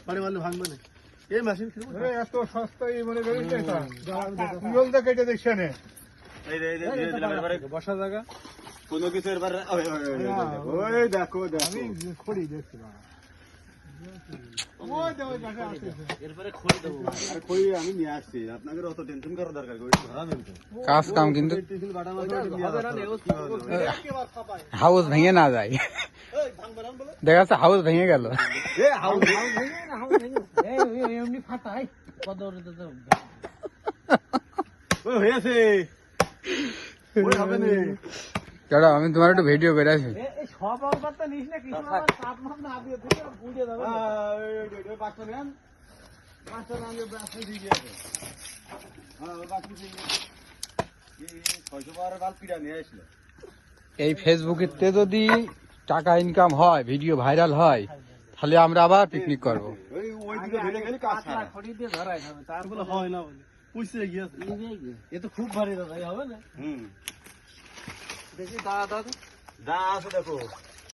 পানি মারলে ভাঙবে না এই মেশিন এত সস্তা মনে করিস না কেটে দেখছে না বসা জায়গা কোনো কিছু এবার ওই দেখো দেখো আমি খড়ি দেখছি এরপরে খড়ি দেবো আর কই আমি নিয়ে আসছি আপনাদের অত টেনশন করার দরকার কই ধরা দেন তো কাজ কাম কিন্তু টেনশন বাটা মাছ হাউস ভেঙে না যায় দেখা যাচ্ছে হাউস ভেঙে গেল এ হাউ এমনি ফাটাই কত ওই হয়েছে ওই হবে না দাদা আমি তোমার একটু ভিডিও করে আছি সব অবস্থা নিস না কিছু আবার সাপ মাপ না দিয়ে থেকে বুঝে যাবে ওই পাঁচটা নেন পাঁচটা রাঙে ব্যবসা দিয়ে দিয়েছে হ্যাঁ ওই বাকি 600 বার বাল পিড়া নিয়ে আসলো এই ফেসবুকেতে যদি টাকা ইনকাম হয় ভিডিও ভাইরাল হয় তাহলে আমরা আবার পিকনিক করব ওই দিকে ধরে গেলে কাজ ছাড়া খড়ি দিয়ে ধরাই হবে তার বলে হয় না বলে পুষতে গিয়েছে এ তো খুব ভারী দাদা হবে না হুম দেখি দাদা দা আছে দেখো